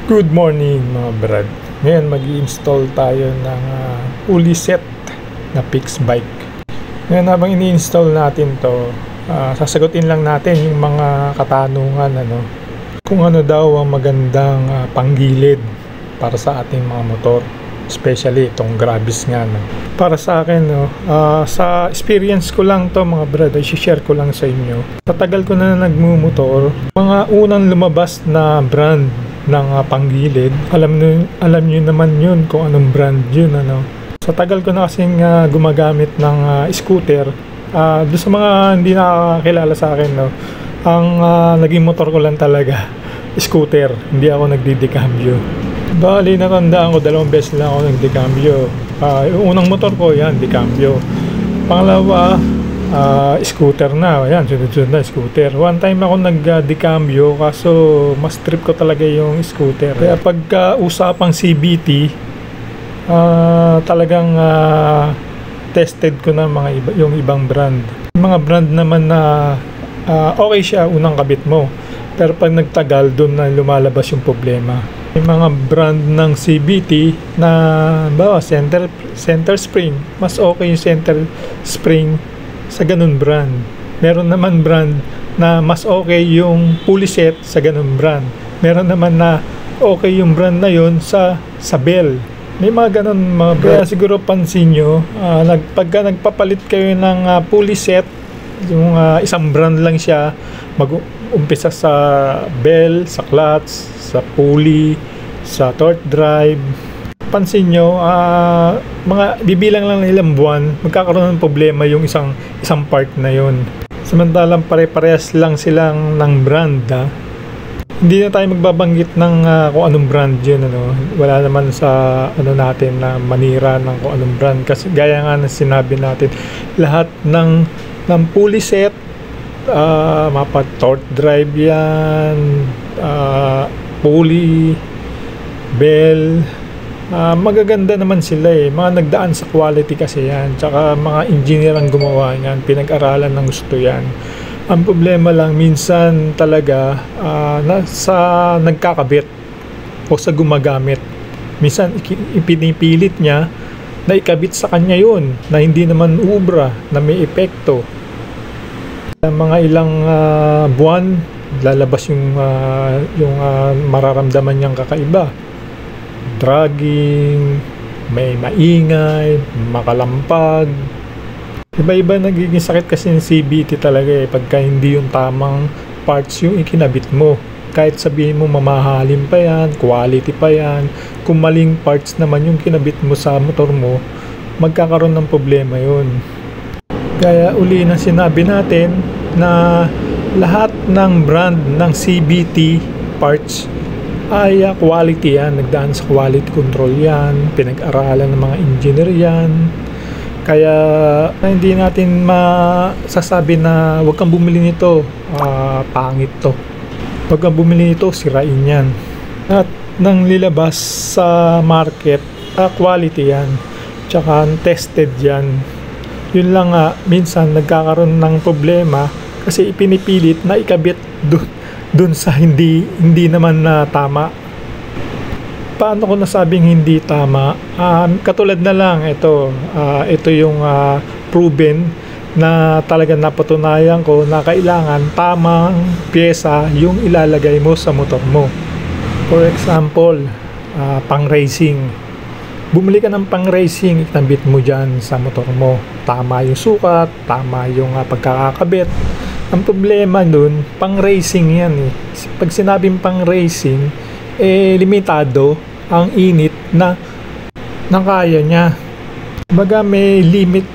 Good morning mga brad. Ngayon mag-i-install tayo ng fully set na fixed bike. Ngayon habang ini-install natin to, sasagutin lang natin yung mga katanungan kung ano daw ang magandang panggilid para sa ating mga motor, especially itong Gravis nga Para sa akin sa experience ko lang to mga brad, ay share ko lang sa inyo. Sa tagal ko na nagmumotor, mga unang lumabas na brand ng panggilid, alam niyo naman yun kung anong brand yun Sa tagal ko na kasing gumagamit ng scooter, doon sa mga hindi nakakilala sa akin ang naging motor ko lang talaga scooter, hindi ako nagdidekambyo. Bali natandaan ko 2 beses lang ako nagdekambyo. Yung unang motor ko yan, dekambyo. Pangalawa, scooter na, ayan, sunod-sunod na scooter. One time ako nag-decambio, kaso mas trip ko talaga yung scooter. Kaya pagka usapang CVT, talagang tested ko na yung ibang brand. Yung mga brand naman na okay siya unang kabit mo, pero pag nagtagal, doon na lumalabas yung problema. Yung mga brand ng CVT na center spring, mas okay yung center spring sa ganun brand. Meron naman brand na mas okay yung fully set sa ganun brand. Meron naman na okay yung brand na yun sa Bell. May mga ganun mga brand. Kaya siguro pansin nyo, pagka nagpapalit kayo ng fully set, yung isang brand lang siya, mag-umpisa sa Bell, sa clutch, sa pulley, sa torque drive, pansin nyo, mga bibilang lang ng ilang buwan, magkakaroon ng problema yung isang part na yon. Samantalang pare-parehas lang silang ng brand. Hindi na tayo magbabanggit ng kung anong brand yun. Wala naman sa natin na manira ng kung anong brand. Kasi gaya nga na sinabi natin, lahat ng fully set, mapa torque drive yan, pulley, Bell, magaganda naman sila mga nagdaan sa quality kasi yan, tsaka mga engineer ang gumawa yan, pinag-aralan ng gusto yan. Ang problema lang minsan talaga sa nagkakabit o sa gumagamit, minsan ipinipilit niya na ikabit sa kanya yun na hindi naman ubra, na may epekto. Mga ilang buwan lalabas yung mararamdaman niyang kakaiba, dragging, may maingay, makalampag. Iba-iba nagiging sakit kasi ng CVT talaga pagka hindi yung tamang parts yung ikinabit mo. Kahit sabihin mo mamahalin pa yan, quality pa yan, kung maling parts naman yung kinabit mo sa motor mo, magkakaroon ng problema yun. Kaya uli na sinabi natin na lahat ng brand ng CVT parts ay quality yan, nagdaan sa quality control yan, pinag-aralan ng mga engineer yan. Kaya hindi natin masasabi na huwag kang bumili nito, pangit to, huwag kang bumili nito, sirain yan. At nang lilabas sa market, quality yan, tsaka tested yan. Yun lang minsan nagkakaroon ng problema kasi ipinipilit na ikabit dun sa hindi naman na tama. Paano ko nasabing hindi tama? Katulad na lang ito yung proven na talagang napatunayan ko na kailangan tamang pyesa yung ilalagay mo sa motor mo. For example, pang racing, bumili ka ng pang racing, itabit mo dyan sa motor mo, tama yung sukat, tama yung pagkakakabit. Ang problema nun, pang racing yan Pag sinabing pang racing, limitado ang init na kaya niya. Baga may limit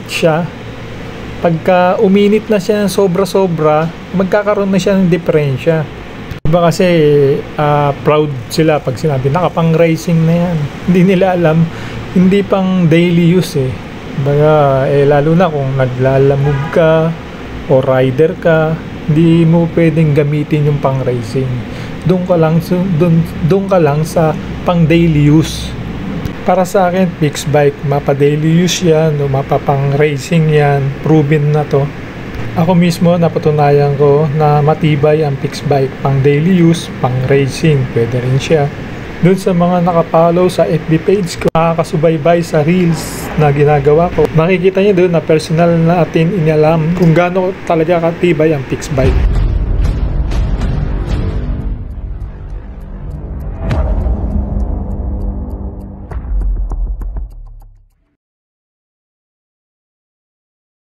siya. Pagka uminit na siya ng sobra-sobra, magkakaroon na siya ng diferensya. Diba kasi proud sila pag sinabi nakapang racing na yan. Hindi nila alam, hindi pang daily use Baga, lalo na kung naglalamove ka o rider ka, hindi mo pwedeng gamitin yung pang racing. Doon ka lang sa pang daily use. Para sa akin, fixed bike, mapa daily use yan o mapa pang racing yan, proven na to. Ako mismo napatunayan ko na matibay ang fixed bike pang daily use, pang racing, pwede rin siya. Doon sa mga nakapollow sa FB page ko, nakakasubaybay sa reels na ginagawa ko, makikita niyo doon na personal natin inalam kung gaano talaga katibay ang fixed bike.